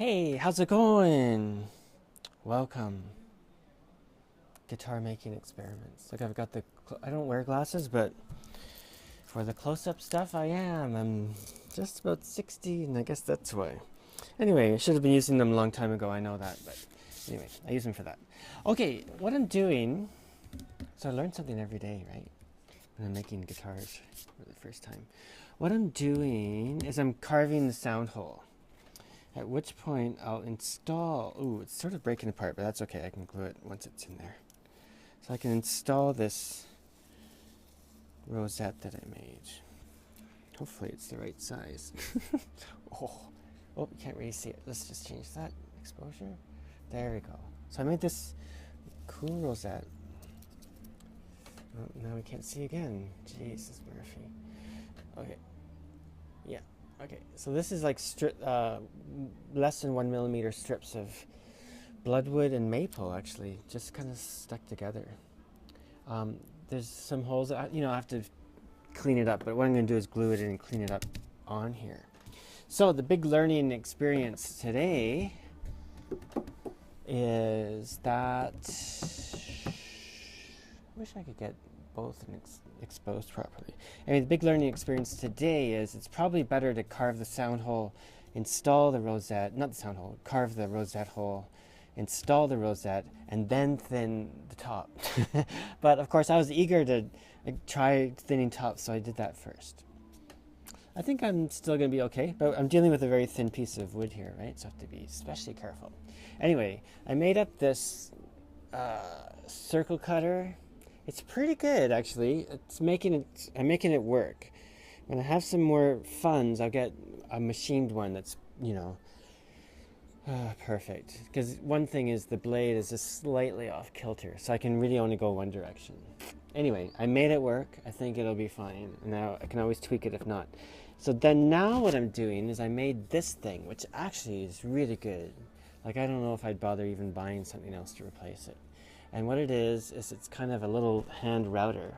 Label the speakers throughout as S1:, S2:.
S1: Hey, how's it going? Welcome. Guitar making experiments. Like I've got I don't wear glasses, but for the close-up stuff I am. I'm just about 60 and I guess that's why. Anyway, I should have been using them a long time ago, I know that, but anyway, I use them for that. Okay, what I'm doing, so I learn something every day, right? When I'm making guitars for the first time. What I'm doing is I'm carving the sound hole. At which point I'll install, ooh, it's sort of breaking apart, but that's okay. I can glue it once it's in there. So I can install this rosette that I made. Hopefully it's the right size. oh, you can't really see it. Let's just change that exposure. There we go. So I made this cool rosette. Oh, now we can't see again. Jesus, Murphy. Okay. Yeah. Okay, so this is like less than 1 millimeter strips of bloodwood and maple, actually, just kind of stuck together. There's some holes that I have to clean it up, but what I'm going to do is glue it in and clean it up on here. So the big learning experience today is that I wish I could get both exposed properly. I mean, the big learning experience today is it's probably better to carve the sound hole, install the rosette, not the sound hole, carve the rosette hole, install the rosette, and then thin the top. But of course I was eager to try thinning top, so I did that first. I think I'm still going to be okay, but I'm dealing with a very thin piece of wood here, right? So I have to be especially careful. Anyway, I made up this circle cutter. It's pretty good, actually. I'm making it work. When I have some more funds, I'll get a machined one that's, perfect. Because one thing is the blade is just slightly off kilter, so I can really only go one direction. Anyway, I made it work. I think it'll be fine. Now I can always tweak it if not. So then now what I'm doing is I made this thing, which actually is really good. Like, I don't know if I'd bother even buying something else to replace it. And what it is it's kind of a little hand router.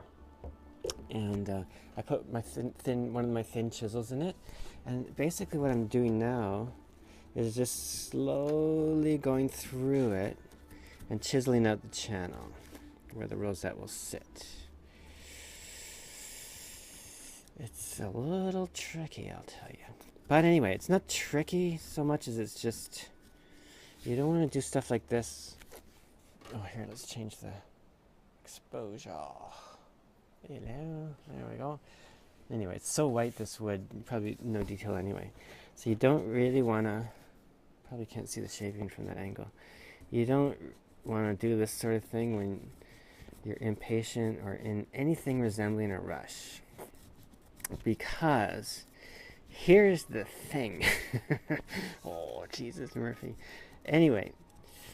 S1: And I put my one of my thin chisels in it. And basically what I'm doing now is just slowly going through it and chiseling out the channel where the rosette will sit. It's a little tricky, I'll tell you. But anyway, it's not tricky so much as it's just, you don't want to do stuff like this. Oh, here, let's change the exposure. Hello, there we go. Anyway, it's so white, this wood, probably no detail anyway. So you don't really want to, probably can't see the shaping from that angle. You don't want to do this sort of thing when you're impatient or in anything resembling a rush. Because here's the thing. Oh, Jesus, Murphy. Anyway,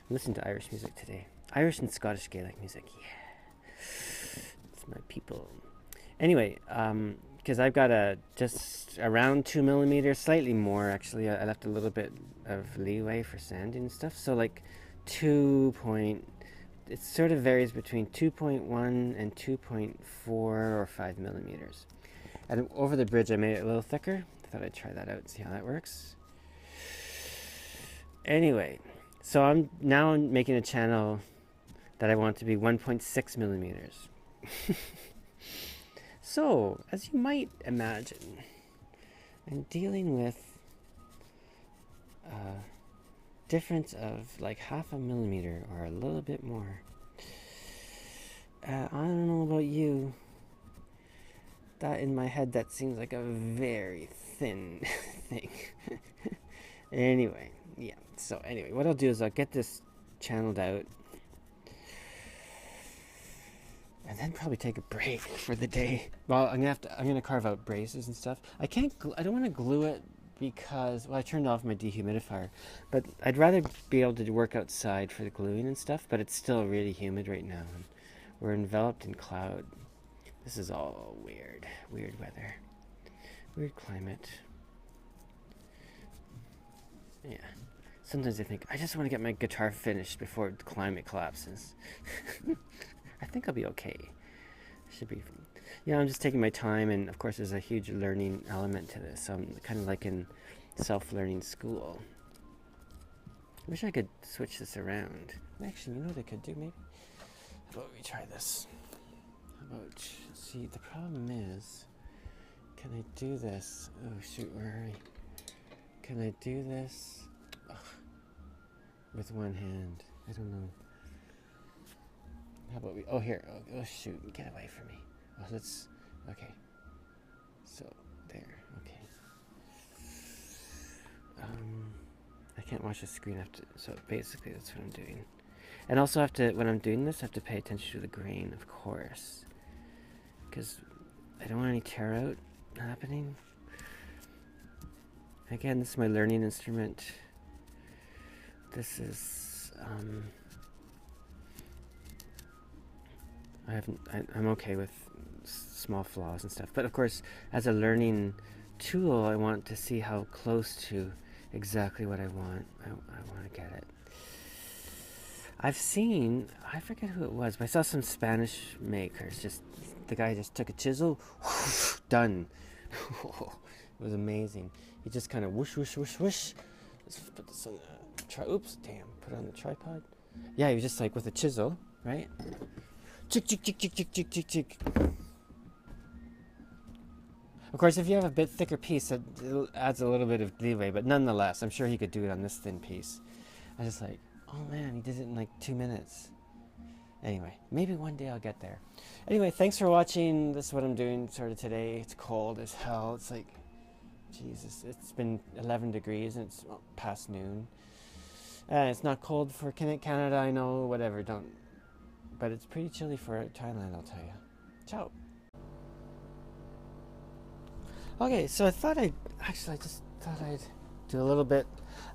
S1: listen to Irish music today. Irish and Scottish Gaelic music, yeah. It's my people. Anyway, because I've got just around 2 millimeters, slightly more actually. I left a little bit of leeway for sanding and stuff. So like it sort of varies between 2.1 and 2.4 or 5 millimeters. And over the bridge I made it a little thicker. I thought I'd try that out and see how that works. Anyway, so I'm making a channel that I want to be 1.6 millimeters. So, as you might imagine, I'm dealing with a difference of like 0.5 millimeter or a little bit more. I don't know about you. That in my head, that seems like a very thin thing. Anyway, yeah. So anyway, what I'll do is I'll get this channeled out and then probably take a break for the day. Well, I'm gonna carve out braces and stuff. I don't want to glue it because, well, I turned off my dehumidifier, but I'd rather be able to work outside for the gluing and stuff, but it's still really humid right now and we're enveloped in cloud. This is all weird weather, weird climate. Yeah. Sometimes I think, I just want to get my guitar finished before the climate collapses. I think I'll be okay. Should be. I'm just taking my time, and of course there's a huge learning element to this. So I'm kind of like in self-learning school. Wish I could switch this around. Actually, you know what I could do maybe? How about we try this? How about, see, the problem is, can I do this? Oh shoot, where are we? Can I do this? Ugh. With one hand? I don't know. How about we, oh here, oh shoot, get away from me. Oh, let's, okay. So, there, okay. I can't watch the screen after, so basically that's what I'm doing. And also have to, when I'm doing this, I have to pay attention to the grain, of course. Because I don't want any tear out happening. Again, this is my learning instrument. This is, I'm okay with small flaws and stuff. But of course, as a learning tool, I want to see how close to exactly what I want. I want to get it. I've seen, I forget who it was, but I saw some Spanish makers. Just the guy just took a chisel, whoosh, done. It was amazing. He just kind of whoosh, whoosh, whoosh, whoosh. Let's put this on the oops, damn, put it on the tripod. Yeah, he was just like with a chisel, right? Chick, chick, chick, chick, chick, chick, chick, chick. Of course, if you have a bit thicker piece, it adds a little bit of leeway, but nonetheless, I'm sure he could do it on this thin piece. I was just like, oh man, he did it in like 2 minutes. Anyway, maybe one day I'll get there. Anyway, thanks for watching. This is what I'm doing sort of today. It's cold as hell. It's like, Jesus, it's been 11 degrees and it's past noon. It's not cold for Canada, I know, whatever, don't. But it's pretty chilly for Thailand, I'll tell you. Ciao. Okay, so I just thought I'd do a little bit.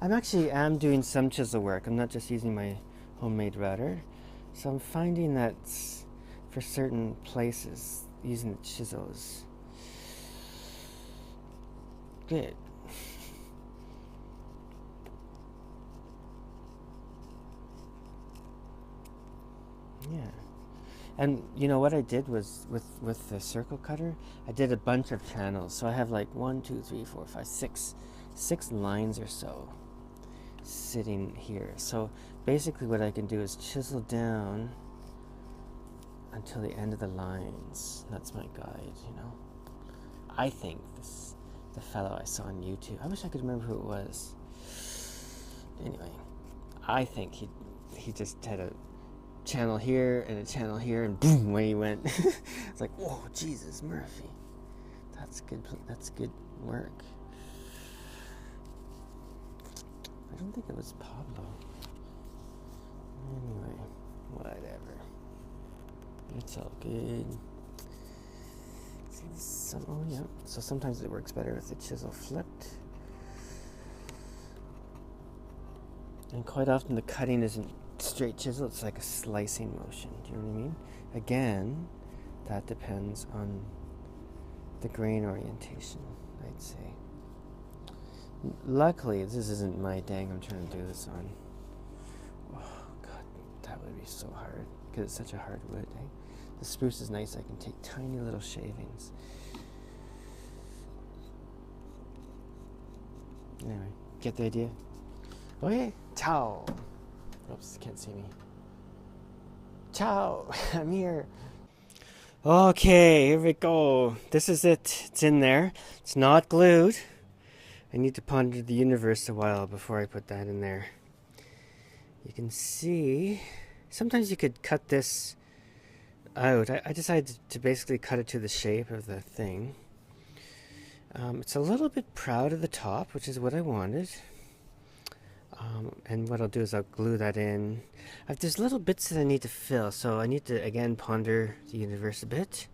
S1: I'm doing some chisel work. I'm not just using my homemade router. So I'm finding that for certain places, using the chisel is good. Yeah. And you know what I did was with the circle cutter, I did a bunch of channels. So I have like 1, 2, 3, 4, 5, 6 lines or so sitting here. So basically what I can do is chisel down until the end of the lines. That's my guide, you know. I think the fellow I saw on YouTube, I wish I could remember who it was. Anyway, I think he just had a channel here and a channel here, and boom, away he went. It's like, whoa, Jesus, Murphy, that's good work. I don't think it was Pablo. Anyway, whatever, it's all good. Oh yeah, so sometimes it works better with the chisel flipped, and quite often the cutting isn't straight chisel, it's like a slicing motion. Do you know what I mean? Again, that depends on the grain orientation, I'd say. Luckily, this isn't my dang I'm trying to do this on. Oh god, that would be so hard, because it's such a hard wood, eh? The spruce is nice, I can take tiny little shavings. Anyway, get the idea? Okay, ciao. Oops, can't see me. Ciao, I'm here. Okay, here we go. This is it. It's in there. It's not glued. I need to ponder the universe a while before I put that in there. You can see, sometimes you could cut this out. I decided to basically cut it to the shape of the thing. It's a little bit proud of the top, which is what I wanted. And what I'll do is I'll glue that in. There's little bits that I need to fill, so I need to again ponder the universe a bit,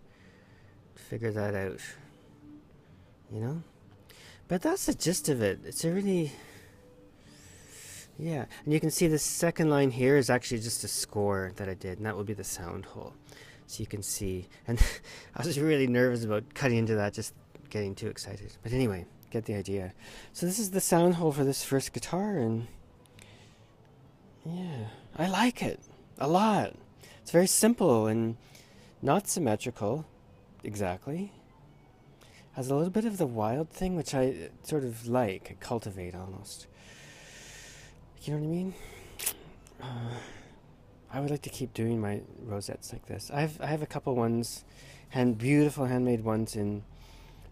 S1: figure that out, you know. But that's the gist of it. It's a really, yeah. And you can see the second line here is actually just a score that I did, and that will be the sound hole. So you can see, and I was really nervous about cutting into that, just getting too excited. But anyway, get the idea. So this is the sound hole for this first guitar, and yeah, I like it a lot. It's very simple and not symmetrical, exactly. Has a little bit of the wild thing, which I sort of like, I cultivate almost. You know what I mean? I would like to keep doing my rosettes like this. I have a couple ones, beautiful handmade ones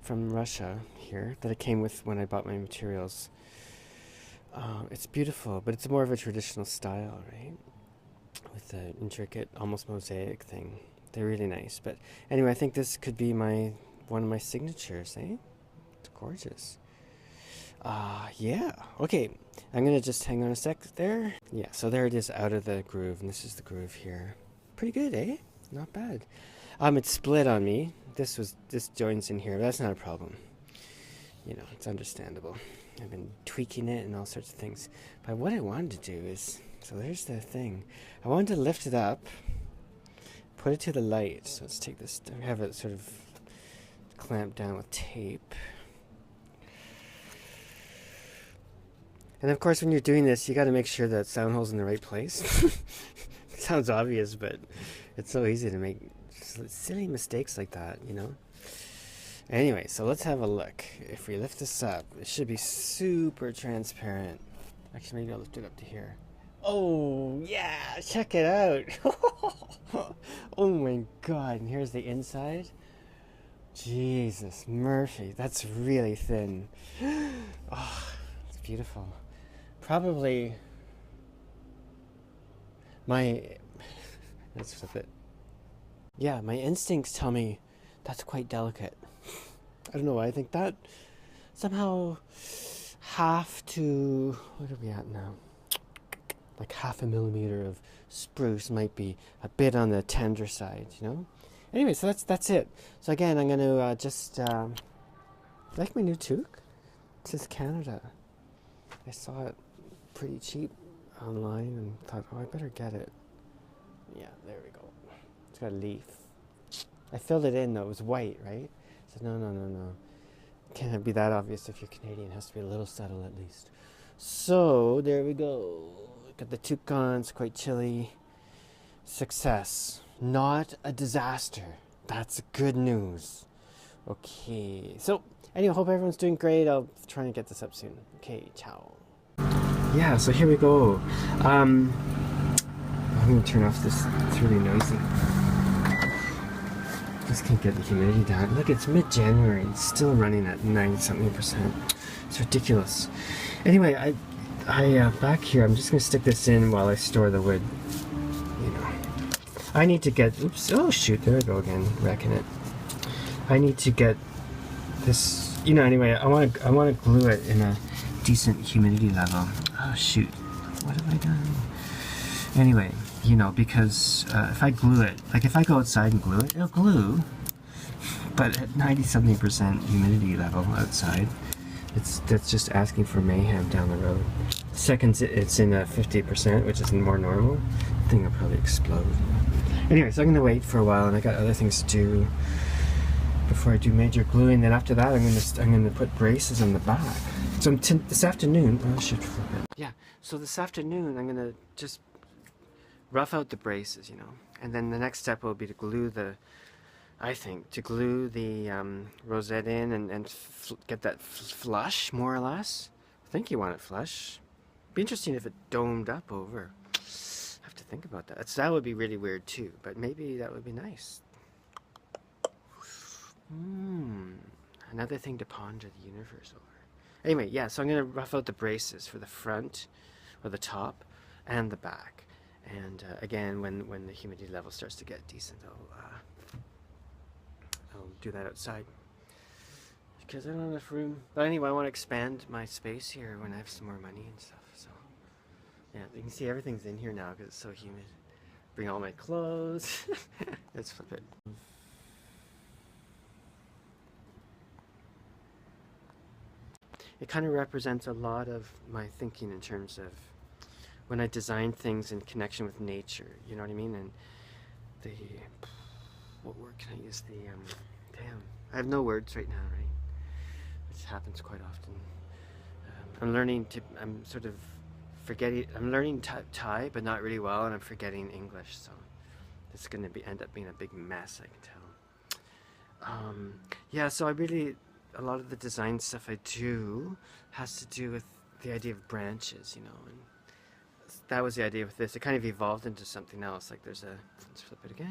S1: from Russia here that I came with when I bought my materials. It's beautiful, but it's more of a traditional style, right? With the intricate, almost mosaic thing. They're really nice. But anyway, I think this could be one of my signatures, eh? It's gorgeous. Yeah. Okay, I'm gonna just hang on a sec there. Yeah, so there it is out of the groove, and this is the groove here. Pretty good, eh? Not bad. It's split on me. This joins in here, but that's not a problem. You know, it's understandable. I've been tweaking it and all sorts of things. But what I wanted to do is, so there's the thing. I wanted to lift it up, put it to the light. So let's take this, have it sort of clamped down with tape. And of course, when you're doing this, you got to make sure that sound hole's in the right place. It sounds obvious, but it's so easy to make silly mistakes like that, you know? Anyway, so let's have a look. If we lift this up, it should be super transparent. Actually, maybe I'll lift it up to here. Oh, yeah, check it out. Oh my God, and here's the inside. Jesus, Murphy, that's really thin. Oh, it's beautiful. Probably let's flip it. Yeah, my instincts tell me that's quite delicate. I don't know why I think that. Somehow what are we at now? Like 0.5 millimeter of spruce might be a bit on the tender side, you know? Anyway, so that's it. So again, I'm going to just, like my new toque? It says Canada. I saw it pretty cheap online and thought, oh, I better get it. Yeah, there we go. It's got a leaf. I filled it in though, it was white, right? I said, no. It can't be that obvious if you're Canadian. It has to be a little subtle at least. So, there we go. Got the toque on, it's quite chilly. Success. Not a disaster. That's good news. Okay, so anyway, hope everyone's doing great. I'll try and get this up soon. Okay, ciao. Yeah, so here we go. I'm gonna turn off this, it's really noisy. Just can't get the humidity down. Look, it's mid-January, it's still running at 90-something%. It's ridiculous. Anyway, I back here, I'm just gonna stick this in while I store the wood. You know, I need to get, oops, oh shoot, there I go again, wrecking it. I need to get this, you know, anyway, I want to glue it in a decent humidity level. Oh shoot, what have I done? Anyway, you know, because if I glue it, like if I go outside and glue it, it'll glue, but at 90-something% humidity level outside, that's just asking for mayhem down the road. Second, it's in 50%, which is more normal, the thing will probably explode. Anyway, so I'm gonna wait for a while, and I got other things to do before I do major gluing. Then after that, I'm gonna put braces on the back. So this afternoon, oh, I should flip it. Yeah. So this afternoon, I'm gonna just rough out the braces, you know, and then the next step will be to glue the rosette in and get that flush, more or less. I think you want it flush. Be interesting if it domed up over. I have to think about that. That would be really weird too, but maybe that would be nice. Another thing to ponder the universe over. Anyway, yeah, so I'm going to rough out the braces for the front, or the top, and the back. And again, when the humidity level starts to get decent, I'll do that outside. Because I don't have enough room. But anyway, I want to expand my space here when I have some more money and stuff. So, yeah, you can see everything's in here now because it's so humid. Bring all my clothes. Let's flip it. It kind of represents a lot of my thinking in terms of when I design things in connection with nature, you know what I mean? And what word can I use? Damn, I have no words right now, right? This happens quite often. I'm learning Thai, but not really well, and I'm forgetting English, so it's going to end up being a big mess, I can tell. Yeah, so a lot of the design stuff I do has to do with the idea of branches, you know, and that was the idea with this. It kind of evolved into something else. Like there's a, let's flip it again.